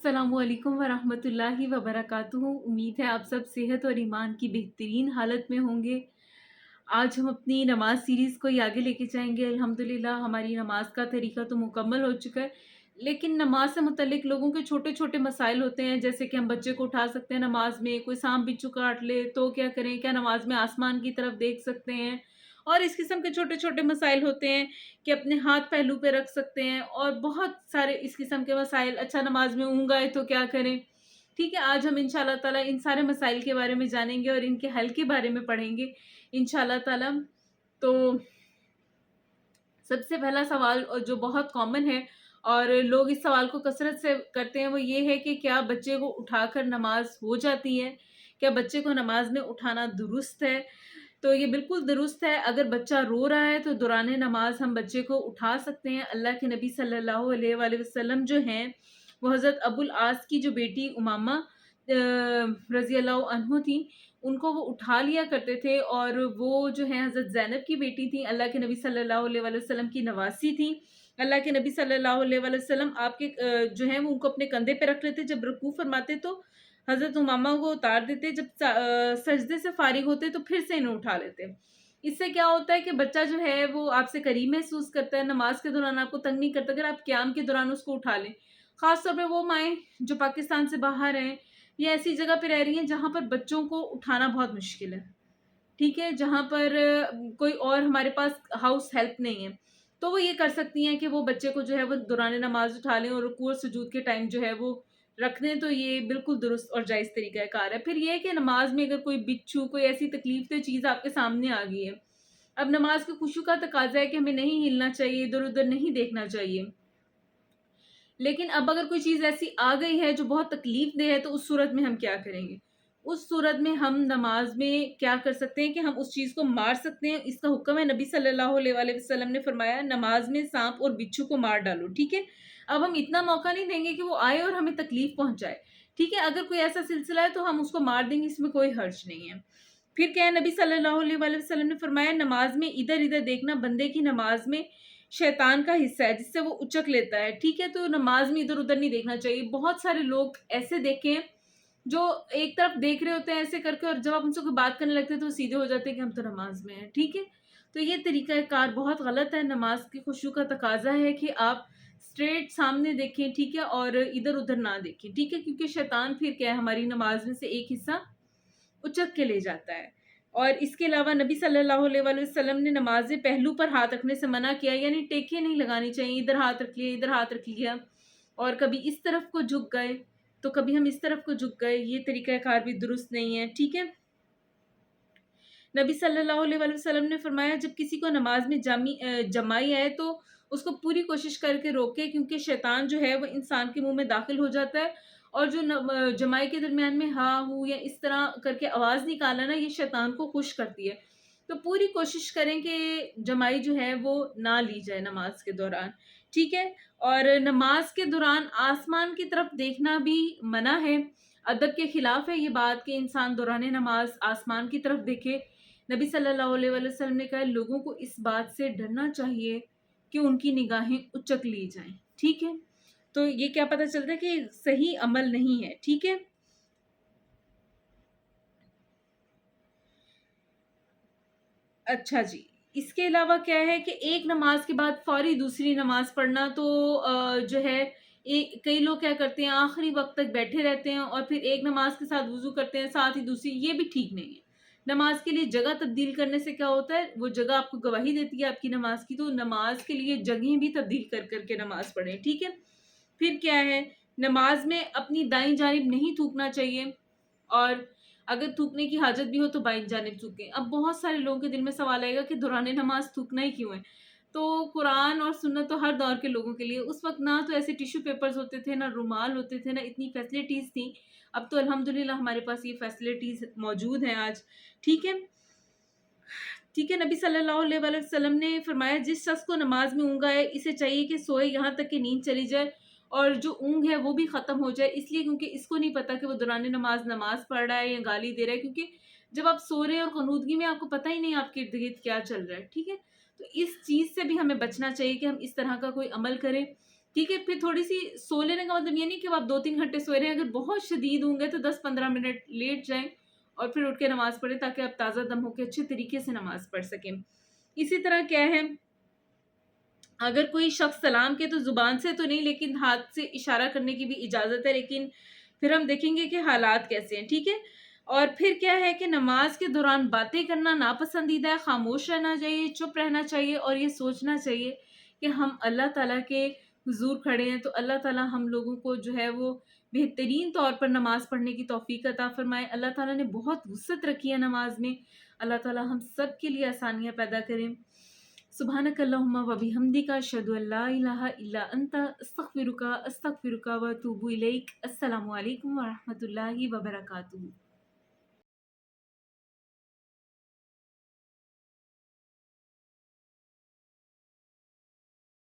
अस्सलामुअलैकुम वरहमतुल्लाहि वबरकातुहू। उम्मीद है आप सब सेहत और ईमान की बेहतरीन हालत में होंगे। आज हम अपनी नमाज सीरीज़ को ही आगे लेके जाएंगे। अल्हम्दुलिल्लाह हमारी नमाज का तरीका तो मुकम्मल हो चुका है, लेकिन नमाज से मुतल्लिक लोगों के छोटे छोटे मसाइल होते हैं। जैसे कि हम बच्चे को उठा सकते हैं नमाज में, कोई सांप बिच्छू काट ले तो क्या करें, क्या नमाज में आसमान की तरफ देख सकते हैं, और इस किस्म के छोटे छोटे मसाइल होते हैं कि अपने हाथ पहलू पे रख सकते हैं, और बहुत सारे इस किस्म के मसाइल। अच्छा, नमाज में ऊँग आए तो क्या करें। ठीक है, आज हम इंशाल्लाह ताला इन सारे मसाइल के बारे में जानेंगे और इनके हल के बारे में पढ़ेंगे इंशाल्लाह ताला। तो सबसे पहला सवाल जो बहुत कॉमन है और लोग इस सवाल को कसरत से करते हैं, वो ये है कि क्या बच्चे को उठाकर नमाज हो जाती है? क्या बच्चे को नमाज में उठाना दुरुस्त है? तो ये बिल्कुल दुरुस्त है। अगर बच्चा रो रहा है तो दौरान नमाज हम बच्चे को उठा सकते हैं। अल्लाह के नबी सल्लल्लाहु अलैहि वसल्लम जो हैं, वो हज़रत अबुल आस की जो बेटी उमामा रज़ी अल्लाह अन्हु थी, उनको वो उठा लिया करते थे, और वो जो है हज़रत ज़ैनब की बेटी थी, अल्लाह के नबी सल्लल्लाहु अलैहि वसल्लम की नवासी थी। अल्लाह के नबी सल्लल्लाहु अलैहि वसल्लम आपके जो है वो उनको अपने कंधे पे रख लेते, जब रुकू फरमाते तो हज़रत उमामा को उतार देते, जब सजदे से फारिग होते तो फिर से इन्हें उठा लेते। इससे क्या होता है कि बच्चा जो है वो आपसे करीब महसूस करता है, नमाज के दौरान आपको तंग नहीं करता अगर आप क़याम के दौरान उसको उठा लें। ख़ास तौर पे वो माएँ जो पाकिस्तान से बाहर हैं या ऐसी जगह पे रह रही हैं जहाँ पर बच्चों को उठाना बहुत मुश्किल है। ठीक है? जहाँ पर कोई और हमारे पास हाउस हेल्प नहीं है। तो वो ये कर सकती हैं कि वो बच्चे को जो है वो दौरान नमाज़ उठा लें और रुकू और सुजूद के टाइम जो है वो रख दें, तो ये बिल्कुल दुरुस्त और जायज़ तरीक़ा-ए-कार है। फिर ये है कि नमाज़ में अगर कोई बिच्छू, कोई ऐसी तकलीफ़-दह चीज़ आपके सामने आ गई है, अब नमाज़ के खुशू का तकाज़ा है कि हमें नहीं हिलना चाहिए, इधर-उधर नहीं देखना चाहिए। लेकिन अब अगर कोई चीज़ ऐसी आ गई है जो बहुत तकलीफ़-दह है, तो उस सूरत में हम क्या करेंगे? उस सूरत में हम नमाज में क्या कर सकते हैं कि हम उस चीज़ को मार सकते हैं। इसका हुक्म है, नबी सल्लल्लाहु अलैहि वसल्लम ने फरमाया, नमाज में सांप और बिच्छू को मार डालो। ठीक है? अब हम इतना मौका नहीं देंगे कि वो आए और हमें तकलीफ़ पहुँचाए। ठीक है? अगर कोई ऐसा सिलसिला है तो हम उसको मार देंगे, इसमें कोई हर्ज नहीं है। फिर क्या है, नबी सल्लल्लाहु अलैहि वसल्लम ने फरमाया, नमाज में इधर-इधर देखना बंदे की नमाज में शैतान का हिस्सा है, जिससे वो उचक लेता है। ठीक है? तो नमाज में इधर-उधर नहीं देखना चाहिए। बहुत सारे लोग ऐसे देखे हैं जो एक तरफ देख रहे होते हैं ऐसे करके, और जब आप उनसे कोई बात करने लगते हैं तो वो सीधे हो जाते हैं कि हम तो नमाज में हैं। ठीक है? तो ये तरीक़ा-ए-कार बहुत गलत है। नमाज के खुशू का तकाज़ा है कि आप स्ट्रेट सामने देखें, ठीक है? और इधर-उधर ना देखें। ठीक है? क्योंकि शैतान फिर क्या है, हमारी नमाज में से एक हिस्सा उचक के ले जाता है। और इसके अलावा नबी सल्लल्लाहु अलैहि वसल्लम ने नमाज में पहलू पर हाथ रखने से मना किया, यानी टेकियाँ नहीं लगानी चाहिए। इधर हाथ रख लिया, इधर हाथ रख लिया, और कभी इस तरफ को झुक गए, तो कभी हम इस तरफ को झुक गए, ये तरीक़ा-ए-कार भी दुरुस्त नहीं है। ठीक है? नबी सल्लल्लाहु अलैहि वसल्लम ने फरमाया, जब किसी को नमाज में जमाई आए तो उसको पूरी कोशिश करके रोके, क्योंकि शैतान जो है वो इंसान के मुंह में दाखिल हो जाता है, और जो जमाई के दरमियान में हा हू या इस तरह करके आवाज़ निकालना ना, ये शैतान को खुश करती है। तो पूरी कोशिश करें कि जमाई जो है वो ना ली जाए नमाज के दौरान। ठीक है? और नमाज के दौरान आसमान की तरफ देखना भी मना है। अदब के खिलाफ है ये बात कि इंसान दौरान नमाज आसमान की तरफ देखे। नबी सल्लल्लाहु अलैहि वसल्लम ने कहा, लोगों को इस बात से डरना चाहिए कि उनकी निगाहें उचक ली जाएं। ठीक है? तो ये क्या पता चलता है कि सही अमल नहीं है। ठीक है? अच्छा जी, इसके अलावा क्या है कि एक नमाज के बाद फौरी दूसरी नमाज पढ़ना, तो जो है कई लोग क्या करते हैं, आखिरी वक्त तक बैठे रहते हैं और फिर एक नमाज के साथ वुजू करते हैं, साथ ही दूसरी। ये भी ठीक नहीं है। नमाज के लिए जगह तब्दील करने से क्या होता है, वो जगह आपको गवाही देती है आपकी नमाज की, तो नमाज के लिए जगह भी तब्दील कर करके नमाज पढ़ें। ठीक है? फिर क्या है, नमाज में अपनी दाईं जानिब नहीं थूकना चाहिए, और अगर थूकने की हाजत भी हो तो बाईं जानिब थूकें। अब बहुत सारे लोगों के दिल में सवाल आएगा कि दौरान नमाज थूकना ही क्यों है? तो कुरान और सुन्नत तो हर दौर के लोगों के लिए, उस वक़्त ना तो ऐसे टिश्यू पेपर्स होते थे, ना रुमाल होते थे, ना इतनी फैसिलिटीज़ थी। अब तो अल्हम्दुलिल्लाह हमारे पास ये फैसिलिटीज़ मौजूद हैं आज। ठीक है? ठीक है, नबी सल्लल्लाहु अलैहि वसल्लम ने फरमाया, जिस शख्स को नमाज में ऊँग आए, इसे चाहिए कि सोए यहाँ तक कि नींद चली जाए, और जो ऊँग है वो भी ख़त्म हो जाए, इसलिए क्योंकि इसको नहीं पता कि वो दौरान नमाज पढ़ रहा है या गाली दे रहा है, क्योंकि जब आप सो रहे हैं और क़ुनूदगी में आपको पता ही नहीं आपके इर्द-गिर्द क्या चल रहा है। ठीक है? तो इस चीज़ से भी हमें बचना चाहिए कि हम इस तरह का कोई अमल करें। ठीक है? फिर थोड़ी-सी सो लेने का मतलब ये नहीं कि अब आप 2-3 घंटे सोए रहे हैं, अगर बहुत शदीद होंगे तो 10-15 मिनट लेट जाएँ और फिर उठ के नमाज़ पढ़ें ताकि आप ताज़ा दम होके अच्छे तरीके से नमाज़ पढ़ सकें। इसी तरह क्या है, अगर कोई शख्स सलाम के तो ज़ुबान से तो नहीं लेकिन हाथ से इशारा करने की भी इजाज़त है, लेकिन फिर हम देखेंगे कि हालात कैसे हैं, ठीक है? और फिर क्या है कि नमाज़ के दौरान बातें करना नापसंदीदा है, खामोश रहना चाहिए, चुप रहना चाहिए और ये सोचना चाहिए कि हम अल्लाह ताला के हुज़ूर खड़े हैं, तो अल्लाह ताला हम लोगों को जो है वो बेहतरीन तौर पर नमाज़ पढ़ने की तौफ़ीक अता फ़रमाए। अल्लाह ताला ने बहुत वुसअत रखी है नमाज़ में। अल्लाह ताला हम सब के लिए आसानियाँ पैदा करें। सुब्हानकल्लाहुम्मा व बिहम्दिका अशहदु अल्ला इलाहा इल्ला अंता अस्तगफिरुका व अतूबु इलैक। अस्सलामु अलैकुम व रहमतुल्लाहि व बरकातुहू।